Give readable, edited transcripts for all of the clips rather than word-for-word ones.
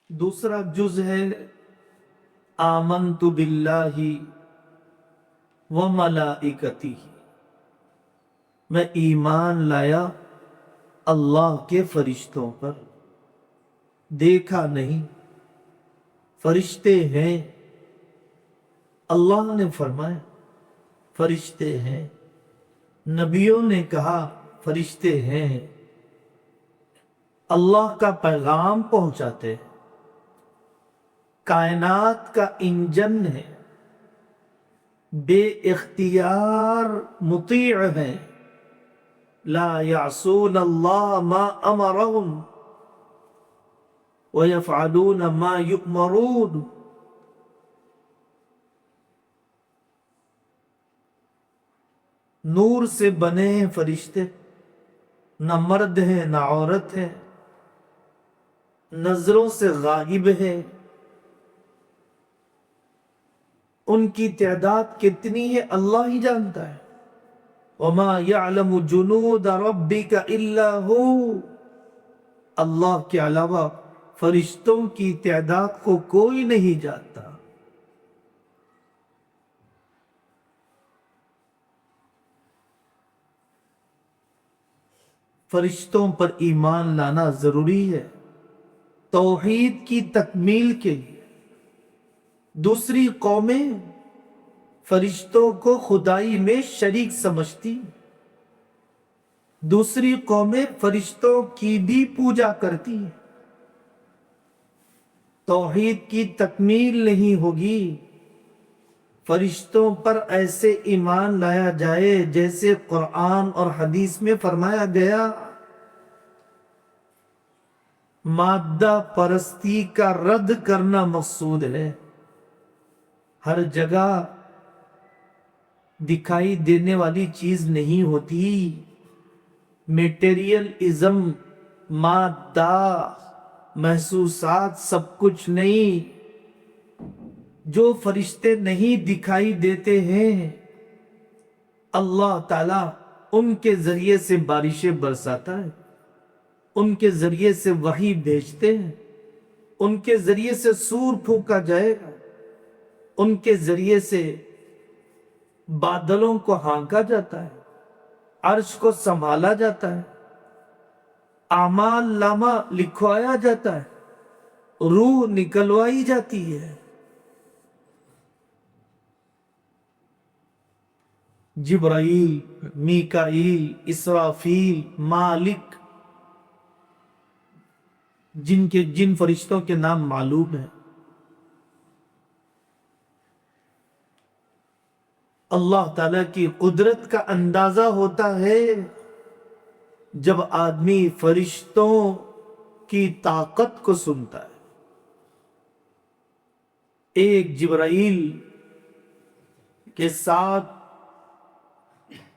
دوسرا جز ہے آمنت باللہ و ملائکتہ، میں ایمان لایا اللہ کے فرشتوں پر۔ دیکھا نہیں، فرشتے ہیں، اللہ نے فرمایا فرشتے ہیں، نبیوں نے کہا فرشتے ہیں، اللہ کا پیغام پہنچاتے ہیں، کائنات کا انجن ہے، بے اختیار مطیع ہے، لا یعصون اللہ ما امرهم ویفعلون ما یؤمرون۔ نور سے بنے ہیں فرشتے، نہ مرد ہیں نہ عورت ہے، نظروں سے غائب ہے، ان کی تعداد کتنی ہے اللہ ہی جانتا ہے۔ وَمَا يَعْلَمُ جُنُودَ رَبِّكَ إِلَّا هُوَ، اللہ کے علاوہ فرشتوں کی تعداد کو کوئی نہیں جانتا۔ فرشتوں پر ایمان لانا ضروری ہے توحید کی تکمیل کے لیے۔ دوسری قومیں فرشتوں کو خدائی میں شریک سمجھتی، دوسری قومیں فرشتوں کی بھی پوجا کرتی ہیں۔ توحید کی تکمیل نہیں ہوگی فرشتوں پر ایسے ایمان لایا جائے جیسے قرآن اور حدیث میں فرمایا گیا۔ مادہ پرستی کا رد کرنا مقصود ہے۔ ہر جگہ دکھائی دینے والی چیز نہیں ہوتی، میٹیریلزم، مادہ، محسوسات سب کچھ نہیں۔ جو فرشتے نہیں دکھائی دیتے ہیں اللہ تعالیٰ ان کے ذریعے سے بارشیں برساتا ہے، ان کے ذریعے سے وحی بھیجتے ہیں، ان کے ذریعے سے سور پھونکا جائے گا، ان کے ذریعے سے بادلوں کو ہانکا جاتا ہے، عرش کو سنبھالا جاتا ہے، اعمال نامہ لکھوایا جاتا ہے، روح نکلوائی جاتی ہے۔ جبرائیل، میکائیل، اسرافیل، مالک، جن فرشتوں کے نام معلوم ہیں۔ اللہ تعالیٰ کی قدرت کا اندازہ ہوتا ہے جب آدمی فرشتوں کی طاقت کو سنتا ہے۔ ایک جبرائیل کے ساتھ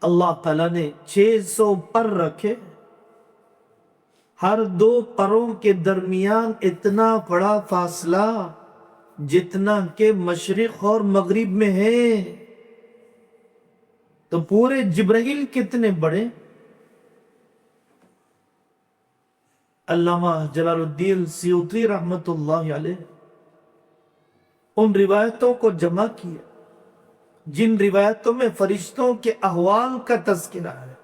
اللہ تعالیٰ نے 600 پر رکھے، ہر دو پروں کے درمیان اتنا بڑا فاصلہ جتنا کہ مشرق اور مغرب میں ہے، تو پورے جبرائیل کتنے بڑے۔ علامہ جلال الدین سیوطی رحمت اللہ علیہ ان روایتوں کو جمع کیا جن روایتوں میں فرشتوں کے احوال کا تذکرہ ہے۔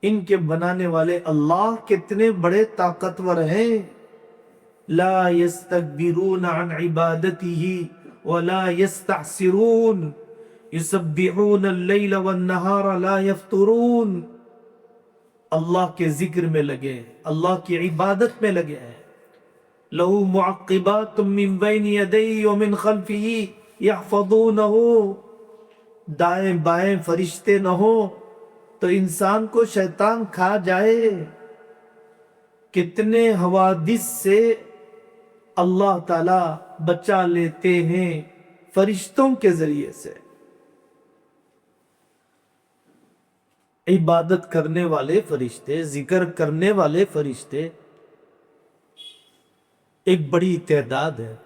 ان کے بنانے والے اللہ کتنے بڑے طاقتور ہیں۔ لا يستكبرون عن عبادته ولا يستعسرون يسبحون الليل والنهار لا يفترون۔ اللہ کے ذکر میں لگے، اللہ کی عبادت میں لگے ہیں۔ لَهُ مُعَقِّبَاتٌ مِّن بَيْنِ يَدَيْهِ وَمِنْ خَلْفِهِ يَحْفَظُونَهُ، دائیں بائیں فرشتے نہ ہو تو انسان کو شیطان کھا جائے۔ کتنے حوادث سے اللہ تعالیٰ بچا لیتے ہیں فرشتوں کے ذریعے سے۔ عبادت کرنے والے فرشتے، ذکر کرنے والے فرشتے ایک بڑی تعداد ہے۔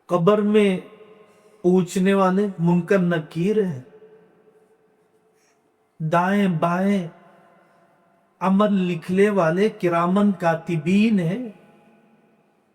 قبر میں پوچھنے والے منکر نکیر ہیں، دائیں بائیں عمل لکھنے والے کرامن کاتبین ہیں،